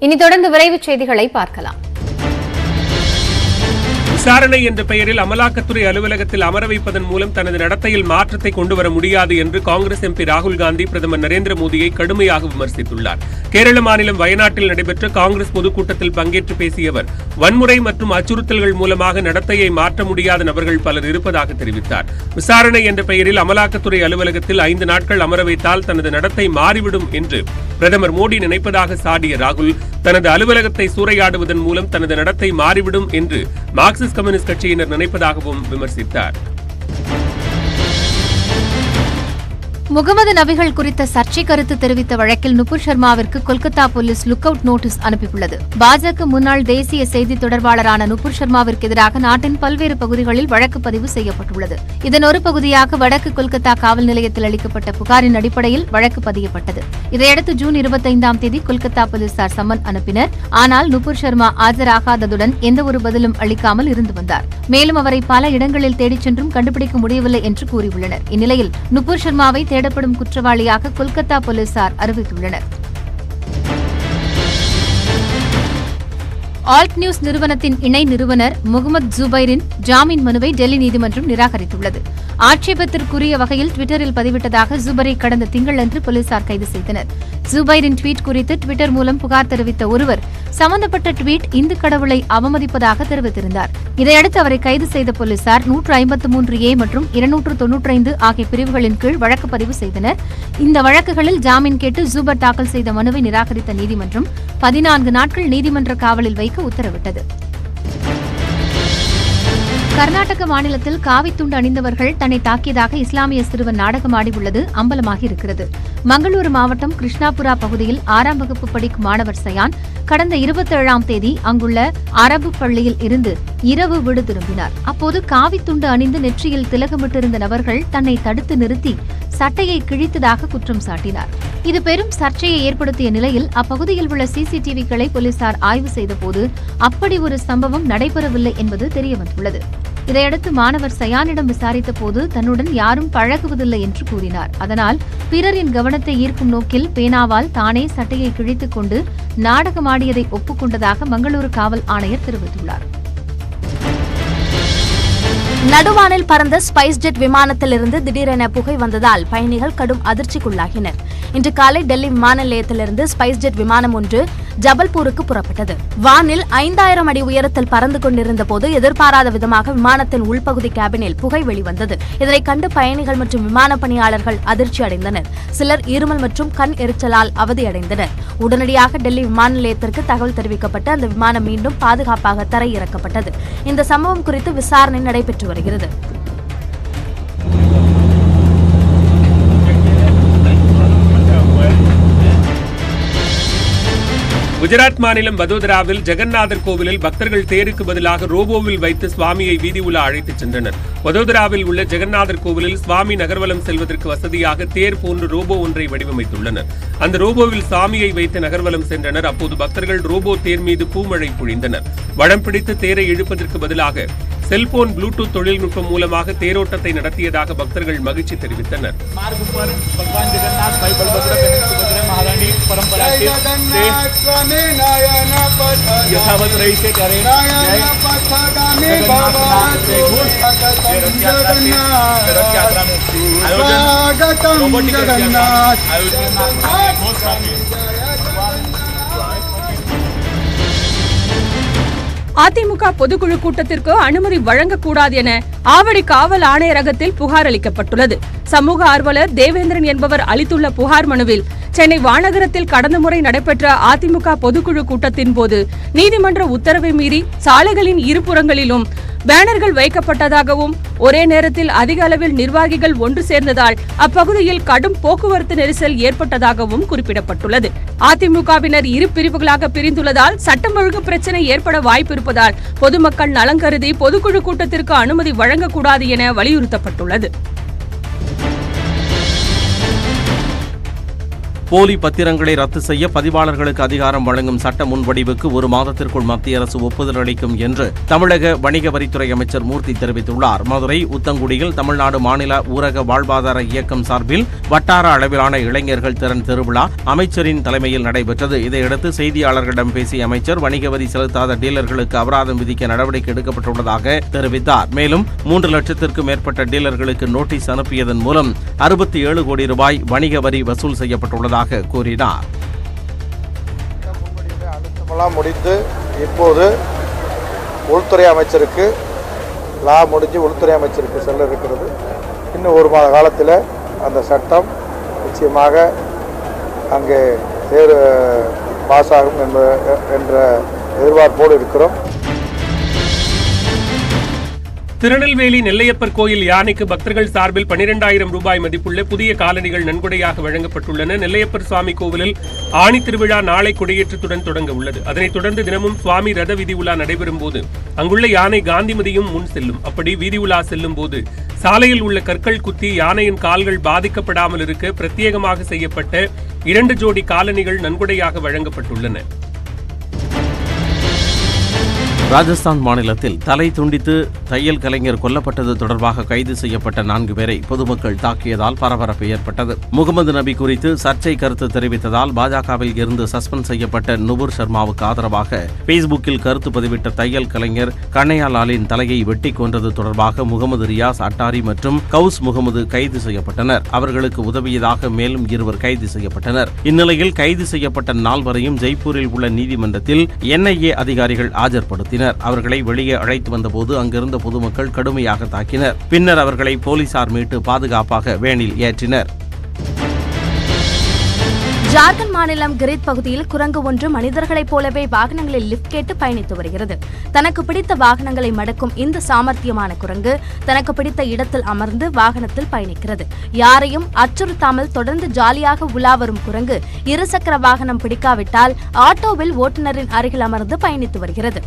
இனி தொடர்ந்து விரைவுச் செய்திகளை பார்க்கலாம். விசாரணை என்ற பெயரில் அமலாக்கத்துறை அலுவலகத்தில் அமர வைப்பதன் மூலம் தனது நடத்தையில் மாற்றத்தை கொண்டுவர முடியாது என்று காங்கிரஸ் எம்பி ராகுல் காந்தி பிரதமர் நரேந்திர மோடியை கடுமையாக விமர்சித்துள்ளார். கேரள மாநிலம் வயநாட்டில் நடைபெற்ற காங்கிரஸ் பொதுக்கூட்டத்தில் பங்கேற்று பேசிய அவர், வன்முறை மற்றும் அச்சுறுத்தல்கள் மூலமாக நடத்தையை மாற்ற முடியாத நபர்கள் பலர் இருப்பதாக தெரிவித்தார். விசாரணை என்ற பெயரில் அமலாக்கத்துறை அலுவலகத்தில் 5 நாட்கள் அமர வைத்தால் தனது நடத்தை மாறிவிடும் என்று பிரதமர் மோடி நினைப்பதாக சாடிய ராகுல், தனது அலுவலகத்தை சூறையாடுவதன் மூலம் தனது நடத்தை மாறிவிடும் என்று மார்க்சிஸ்ட் கம்யூனிஸ்ட் கட்சியினர் நினைப்பதாகவும் விமர்சித்தார். முகமது நபிகள் குறித்த சர்ச்சை கருத்து தெரிவித்த வழக்கில் நுபுர் சர்மாவிற்கு Kolkata police look out notice அனுப்பியுள்ளது. பாஜக முன்னாள் தேசிய செய்தி தொடர்பாளரான நுபுர் சர்மாவிற்கு எதிராக நாட்டின் பல்வேறு பகுதிகளில் வழக்கு பதிவு செய்யப்பட்டுள்ளது. இதன் ஒரு பகுதியாக வடக்கு கொல்கத்தா காவல் நிலையத்தில் அளிக்கப்பட்ட புகாரின் அடிப்படையில் வழக்கு பதியப்பட்டது. இதையடுத்து ஜூன் 25ஆம் தேதி கொல்கத்தா போலீசார் சம்மன் அனுப்பினர். ஆனால் நுபுர் சர்மா ஆஜராகாததுடன் எந்தவொரு பதிலும் அளிக்காமல் இருந்து வந்தார். மேலும் அவரை பல இடங்களில் தேடிச் சென்றும் கண்டுபிடிக்க முடியவில்லை என்று கூறியுள்ளனர். இந்நிலையில் நுபுர் சர்மாவை தேடப்படும் குற்றவாளியாக கொல்கத்தா போலீசார் அறிவித்துள்ளனர். ஆல்ட் நியூஸ் நிறுவனத்தின் இணை நிறுவனர் முகமது ஜுபைரின் ஜாமீன் மனுவை டெல்லி நீதிமன்றம் நிராகரித்துள்ளது. ஆட்சேபத்திற்குரிய வகையில் டுவிட்டரில் பதிவிட்டதாக ஜுபரை கடந்த திங்களன்று போலீசார் கைது செய்தனர். ஜுபைரின் ட்வீட் குறித்து டுவிட்டர் மூலம் புகார் தெரிவித்த ஒருவர் சம்பந்தப்பட்ட ட்வீட் இந்து கடவுளை அவமதிப்பதாக தெரிவித்திருந்தார். இதையடுத்து அவரை கைது செய்த போலீசார் 153A மற்றும் 295 ஆகிய பிரிவுகளின் கீழ் வழக்கு பதிவு செய்தனர். இந்த வழக்குகளில் ஜாமீன் கேட்டு ஜூபர் தாக்கல் செய்த மனுவை நிராகரித்த நீதிமன்றம் 14 நாட்கள் நீதிமன்ற காவலில் வைக்க உத்தரவிட்டது. கர்நாடக மாநிலத்தில் காவித்துண்டு அணிந்தவர்கள் தன்னை தாக்கியதாக இஸ்லாமிய சிறுவன் நாடகமாடியுள்ளது அம்பலமாகி இருக்கிறது. மங்களூரு மாவட்டம் கிருஷ்ணாபுரா பகுதியில் 6ஆம் வகுப்பு படிக்கும் மாணவர் சயான் கடந்த 27ஆம் தேதி அங்குள்ள அரபு பள்ளியில் இருந்து இரவு வீடு திரும்பினார். அப்போது காவித்துண்டு அணிந்து நெற்றியில் திலகமிட்டிருந்த நபர்கள் தன்னை தடுத்து நிறுத்தி சட்டையை கிழித்ததாக குற்றம் சாட்டினார். இது பெரும் சர்ச்சையை ஏற்படுத்திய நிலையில் அப்பகுதியில் உள்ள சிசிடிவிகளை போலீசார் ஆய்வு செய்தபோது அப்படி ஒரு சம்பவம் நடைபெறவில்லை என்பது தெரியவந்துள்ளது. இதையடுத்து மாணவர் சயானிடம் விசாரித்த போது தன்னுடன் யாரும் பழகுவதில்லை என்று கூறினார். அதனால் பிறரின் கவனத்தை ஈர்க்கும் நோக்கில் பேனாவால் தானே சட்டையை கிழித்துக் கொண்டு நாடகமாடியதை ஒப்புக்கொண்டதாக மங்களூரு காவல் ஆணையர் தெரிவித்துள்ளார். நடுவானில் பறந்த ஸ்பைஸ் ஜெட் விமானத்திலிருந்து திடீரென புகை வந்ததால் பயணிகள் கடும் அதிர்ச்சிக்குள்ளாகினர். இன்று காலை டெல்லி விமான நிலையத்திலிருந்து ஸ்பைஸ் ஜெட் விமானம் ஒன்று ஜபல்பூருக்கு புறப்பட்டது. வானில் 5000 அடி உயரத்தில் பறந்து கொண்டிருந்த போது எதிர்பாராத விதமாக விமானத்தின் உள்பகுதி கேபினில் புகை வெளிவந்தது. இதனை கண்டு பயணிகள் மற்றும் விமான பணியாளர்கள் அதிர்ச்சி அடைந்தனர். சிலர் இருமல் மற்றும் கண் எரிச்சலால் அவதியடைந்தனர். உடனடியாக டெல்லி விமான நிலையத்திற்கு தகவல் தெரிவிக்கப்பட்டு அந்த விமானம் மீண்டும் பாதுகாப்பாக தரையிறக்கப்பட்டது. இந்த சம்பவம் குறித்து விசாரணை நடைபெற்று வருகிறது. குஜராத் மாநிலம் வதோதராவில் ஜெகநாதர் கோவிலில் பக்தர்கள் தேருக்கு பதிலாக ரோபோவில் வைத்து சுவாமியை வீதி உலா அழைத்துச் சென்றனர். வதோதராவில் உள்ள ஜெகநாதர் கோவிலில் சுவாமி நகர்வலம் செல்வதற்கு வசதியாக தேர் போன்று ரோபோ ஒன்றை வடிவமைத்துள்ளனர். அந்த ரோபோவில் சுவாமியை வைத்து நகர்வலம் சென்றனர். அப்போது பக்தர்கள் ரோபோ தேர் மீது பூமழை பொழிந்தனர். வடம் பிடித்து தேரை இழுப்பதற்கு பதிலாக செல்போன் ப்ளூடூத் தொழில்நுட்பம் மூலமாக தேரோட்டத்தை நடத்தியதாக பக்தர்கள் மகிழ்ச்சி தெரிவித்தனர். அதிமுக பொதுக்குழு கூட்டத்திற்கு அனுமதி வழங்கக்கூடாது என ஆவடி காவல் ஆணையரகத்தில் புகார் அளிக்கப்பட்டுள்ளது. சமூக ஆர்வலர் தேவேந்திரன் என்பவர் அளித்துள்ள புகார் மனுவில் சென்னை வானகரத்தில் கடந்த முறை நடைபெற்ற அதிமுக பொதுக்குழு கூட்டத்தின் போது நீதிமன்ற உத்தரவை மீறி சாலைகளின் இருபுறங்களிலும் பேனர்கள் வைக்கப்பட்டதாகவும் ஒரே நேரத்தில் அதிக அளவில் நிர்வாகிகள் ஒன்று சேர்ந்ததால் அப்பகுதியில் கடும் போக்குவரத்து நெரிசல் ஏற்பட்டதாகவும் குறிப்பிடப்பட்டுள்ளது. அதிமுகவினர் இரு பிரிவுகளாக பிரிந்துள்ளதால் சட்டம் ஒழுங்கு பிரச்சினை ஏற்பட வாய்ப்பு இருப்பதால் பொதுமக்கள் நலன் கருதி பொதுக்குழு கூட்டத்திற்கு அனுமதி வழங்கக்கூடாது என வலியுறுத்தப்பட்டுள்ளது. போலி பத்திரங்களை ரத்து செய்ய பதிவாளர்களுக்கு அதிகாரம் வழங்கும் சட்ட முன்வடிவுக்கு 1 மாதத்திற்குள் மத்திய அரசு ஒப்புதல் அளிக்கும் என்று தமிழக வணிக வரித்துறை அமைச்சர் மூர்த்தி தெரிவித்துள்ளார். மதுரை உத்தங்குடியில் தமிழ்நாடு மாநில ஊரக வாழ்வாதார இயக்கம் சார்பில் வட்டார அளவிலான இளைஞர்கள் திறன் திருவிழா அமைச்சரின் தலைமையில் நடைபெற்றது. இதையடுத்து செய்தியாளர்களிடம் பேசிய அமைச்சர் வணிக வரி செலுத்தாத டீலர்களுக்கு அபராதம் விதிக்க நடவடிக்கை எடுக்கப்பட்டுள்ளதாக தெரிவித்தார். மேலும் 3 லட்சத்திற்கும் மேற்பட்ட டீலர்களுக்கு நோட்டீஸ் அனுப்பியதன் மூலம் 67 கோடி ரூபாய் வணிக வரி வசூல் செய்யப்பட்டுள்ளதாக கூறினார். முடிந்து இப்போது உள்துறை அமைச்சருக்கு உள்துறை அமைச்சருக்கு செல்ல இருக்கிறது. இன்னும் 1 மாத காலத்தில் அந்த சட்டம் நிச்சயமாக அங்கே பாஸ் ஆகும் என்ற எதிர்பார்ப்போடு இருக்கிறோம். திருநெல்வேலி நெல்லையப்பர் கோயில் யானைக்கு பக்தர்கள் சார்பில் 12,000 ரூபாய் மதிப்புள்ள புதிய காலணிகள் நன்கொடையாக வழங்கப்பட்டுள்ளன. நெல்லையப்பர் சுவாமி கோவிலில் ஆணி திருவிழா நாளை கொடியேற்றத்துடன் தொடங்க உள்ளது. அதனைத் தொடர்ந்து தினமும் சுவாமி ரத வீதி உலா நடைபெறும் போது அங்குள்ள யானை காந்திமதியும் முன் செல்லும். அப்படி வீதி உலா செல்லும் போது சாலையில் உள்ள கற்கள் குத்தி யானையின் கால்கள் பாதிக்கப்படாமல் இருக்க பிரத்யேகமாக செய்யப்பட்ட 2 ஜோடி காலணிகள் நன்கொடையாக வழங்கப்பட்டுள்ளன. ராஜஸ்தான் மாநிலத்தில் தலை துண்டித்து தையல் கலைஞர் கொல்லப்பட்டது தொடர்பாக கைது செய்யப்பட்ட 4 பேரை பொதுமக்கள் தாக்கியதால் பரபரப்பு ஏற்பட்டது. முகமது நபி குறித்து சர்ச்சை கருத்து தெரிவித்ததால் பாஜகவில் இருந்து சஸ்பெண்ட் செய்யப்பட்ட நுபுர் சர்மாவுக்கு ஆதரவாக பேஸ்புக்கில் கருத்து பதிவிட்ட தையல் கலைஞர் கண்ணையாலாலின் தலையை வெட்டி கொன்றது தொடர்பாக முகமது ரியாஸ் அட்டாரி மற்றும் கவுஸ் முகமது கைது செய்யப்பட்டனர். அவர்களுக்கு உதவியதாக மேலும் 2 கைது செய்யப்பட்டனர். இந்நிலையில் கைது செய்யப்பட்ட 4வரையும் ஜெய்ப்பூரில் உள்ள நீதிமன்றத்தில் NIA அதிகாரிகள் ஆஜர்படுத்தினர். அவர்களை வெளியே அழைத்து வந்தபோது அங்கிருந்த பொதுமக்கள் கடுமையாக தாக்கினர். பின்னர் அவர்களை போலீசார் மீட்டு பாதுகாப்பாக வேனில் ஏற்றினர். ஜார்க்கண்ட் மாநிலம் கிரித் பகுதியில் குரங்கு ஒன்று மனிதர்களைப் போலவே வாகனங்களில் லிப்ட் கேட்டு பயணித்து வருகிறது. தனக்கு பிடித்த வாகனங்களை மடக்கும் இந்த சாமர்த்தியமான குரங்கு தனக்கு பிடித்த இடத்தில் அமர்ந்து வாகனத்தில் பயணிக்கிறது. யாரையும் அச்சுறுத்தாமல் தொடர்ந்து ஜாலியாக உலா வரும் குரங்கு 2 சக்கர வாகனம் பிடிக்காவிட்டால் ஆட்டோவில் ஓட்டுநரின் அருகில் அமர்ந்து பயணித்து வருகிறது.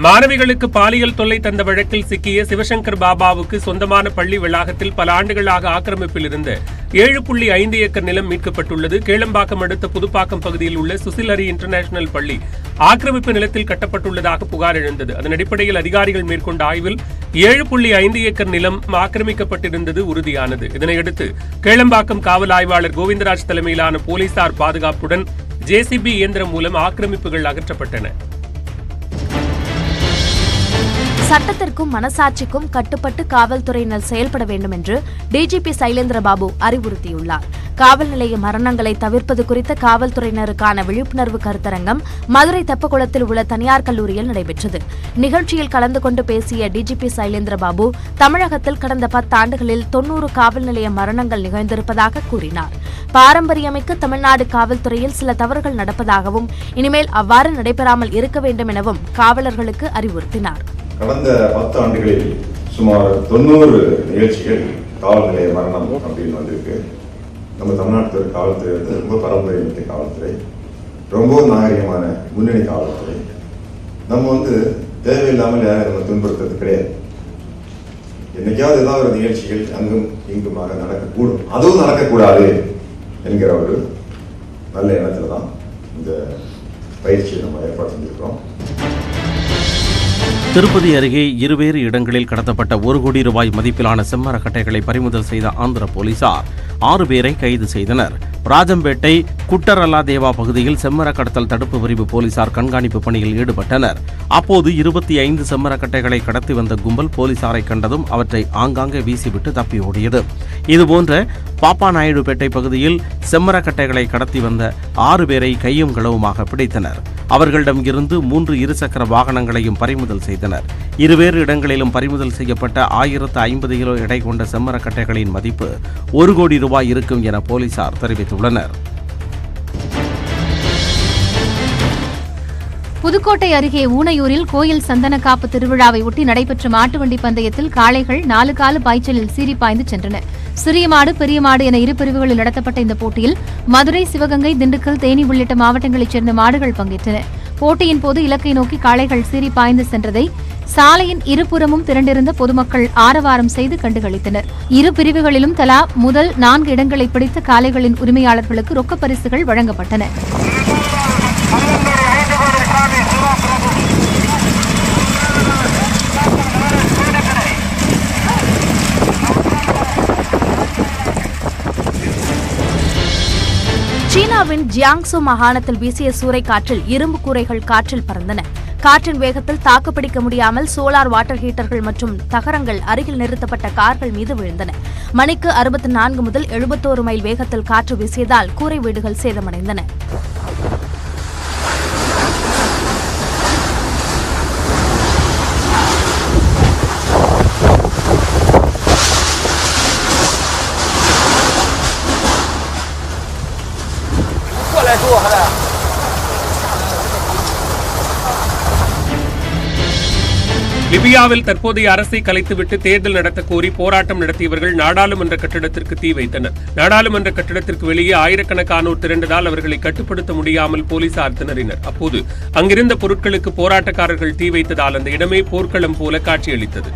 மாணவிகளுக்கு பாலியல் தொல்லை தந்த வழக்கில் சிக்கிய சிவசங்கர் பாபாவுக்கு சொந்தமான பள்ளி வளாகத்தில் பல ஆண்டுகளாக ஆக்கிரமிப்பில் இருந்த 7.5 ஏக்கர் நிலம் மீட்கப்பட்டுள்ளது. கேளம்பாக்கம் அடுத்த புதுப்பாக்கம் பகுதியில் உள்ள சுசிலரி இன்டர்நேஷனல் பள்ளி ஆக்கிரமிப்பு நிலத்தில் கட்டப்பட்டுள்ளதாக புகார் எழுந்தது. அதன் அடிப்படையில் அதிகாரிகள் மேற்கொண்ட ஆய்வில் 7.5 ஏக்கர் நிலம் ஆக்கிரமிக்கப்பட்டிருந்தது உறுதியானது. இதனையடுத்து கேளம்பாக்கம் காவல் ஆய்வாளர் கோவிந்தராஜ் தலைமையிலான போலீசார் பாதுகாப்புடன் JCB இயந்திரம் மூலம் ஆக்கிரமிப்புகள் அகற்றப்பட்டன. சட்டத்திற்கும் மனசாட்சிக்கும் கட்டுப்பட்டு காவல்துறையினர் செயல்பட வேண்டும் என்று DGP சைலேந்திரபாபு அறிவுறுத்தியுள்ளார். காவல் நிலைய மரணங்களை தவிர்ப்பது குறித்த காவல்துறையினருக்கான விழிப்புணர்வு கருத்தரங்கம் மதுரை தெப்பக்குளத்தில் உள்ள தனியார் கல்லூரியில் நடைபெற்றது. நிகழ்ச்சியில் கலந்து கொண்டு பேசிய DGP சைலேந்திரபாபு தமிழகத்தில் கடந்த 10 ஆண்டுகளில் 90 காவல் நிலைய மரணங்கள் நிகழ்ந்திருப்பதாக கூறினார். பாரம்பரியமிக்க தமிழ்நாடு காவல்துறையில் சில தவறுகள் நடப்பதாகவும் இனிமேல் அவ்வாறு நடைபெறாமல் இருக்க வேண்டும் எனவும் காவலர்களுக்கு அறிவுறுத்தினார். கடந்த 10 ஆண்டுகளில் சுமார் 90 நிகழ்ச்சிகள் காவல் நிலைய மரணம் அப்படின்னு வந்திருக்கு. நம்ம தமிழ்நாட்டில் ஒரு காவல்துறை வந்து ரொம்ப பாரம்பரியமிக்க காவல்துறை, ரொம்ப நாகரிகமான முன்னணி காவல்துறை. நம்ம வந்து தேவையில்லாமல் யாரும் நம்ம துன்புறுத்துறது கிடையாது. என்னைக்காவது ஏதாவது ஒரு நிகழ்ச்சிகள் அங்கும் இங்குமாக நடக்கக்கூடும், அதுவும் நடக்கக்கூடாது என்கிற ஒரு நல்ல எண்ணத்துல தான் இந்த பயிற்சியை நம்ம ஏற்பாடு செஞ்சிருக்கிறோம். திருப்பதி அருகே 2 வேறு இடங்களில் கடத்தப்பட்ட 1 கோடி ரூபாய் மதிப்பிலான செம்மரக்கட்டைகளை பறிமுதல் செய்த ஆந்திர போலீசார் 6 பேரை கைது செய்தனர். ராஜம்பேட்டை குட்டரல்லா தேவா பகுதியில் செம்மர கடத்தல் தடுப்பு பிரிவு போலீசார் கண்காணிப்பு பணியில் ஈடுபட்டனர். அப்போது 25 செம்மரக்கட்டைகளை கடத்தி வந்த கும்பல் போலீசாரை கண்டதும் அவற்றை ஆங்காங்கே வீசிவிட்டு தப்பி ஓடியது. இதுபோன்ற பாப்பாநாயுடுபேட்டை பகுதியில் செம்மரக்கட்டைகளை கடத்தி வந்த 6 பேரை கையும் களவுமாக பிடித்தனர். அவர்களிடம் இருந்து 3 இருசக்கர வாகனங்களையும் பறிமுதல் செய்தனர். 2 வேறு இடங்களிலும் பறிமுதல் செய்யப்பட்ட 1050 கிலோ எடை கொண்ட செம்மரக்கட்டைகளின் மதிப்பு 1 கோடி ரூபாய் இருக்கும் என போலீசார் தெரிவித்துள்ளனர். புதுக்கோட்டை அருகே ஊனையூரில் கோயில் சந்தனக்காப்பு திருவிழாவை ஒட்டி நடைபெற்ற மாட்டுவண்டி பந்தயத்தில் காளைகள் 4 கால பாய்ச்சலில் சீறி பாய்ந்து சென்றன. சிறிய மாடு பெரிய மாடு என இரு பிரிவுகளில் நடத்தப்பட்ட இந்த போட்டியில் மதுரை, சிவகங்கை, திண்டுக்கல், தேனி உள்ளிட்ட மாவட்டங்களைச் சேர்ந்த மாடுகள் பங்கேற்றன. போட்டியின் போது இலக்கை நோக்கி காளைகள் சீறி பாய்ந்து சென்றதை சாலையின் இருபுறமும் திரண்டிருந்த பொதுமக்கள் ஆரவாரம் செய்து கண்டுகளித்தனர். இரு பிரிவுகளிலும் தலா முதல் 4 இடங்களை பிடித்த காளைகளின் உரிமையாளர்களுக்கு ரொக்க பரிசுகள் வழங்கப்பட்டன. சீனாவின் ஜியாங்சு மாகாணத்தில் வீசிய சூறைக்காற்றில் இரும்பு கூரைகள் காற்றில் பறந்தன. காற்றின் வேகத்தில் தாக்குப்பிடிக்க முடியாமல் சோலார் வாட்டர் ஹீட்டர்கள் மற்றும் தகரங்கள் அருகில் நிறுத்தப்பட்ட கார்கள் மீது விழுந்தன. மணிக்கு 64 முதல் 71 மைல் வேகத்தில் காற்று வீசியதால் கூரை வீடுகள் சேதமடைந்தன. லிபியாவில் தற்போதைய அரசை கலைத்துவிட்டு தேர்தல் நடத்த கோரி போராட்டம் நடத்தியவர்கள் நாடாளுமன்ற கட்டிடத்திற்கு தீ வைத்தனர். நாடாளுமன்ற கட்டிடத்திற்கு வெளியே ஆயிரக்கணக்கானோர் திரண்டதால் அவர்களை கட்டுப்படுத்த முடியாமல் போலீசார் திணறினர். அப்போது அங்கிருந்த பொருட்களுக்கு போராட்டக்காரர்கள் தீ வைத்ததால் அந்த இடமே போர்க்களம் போல காட்சியளித்தது.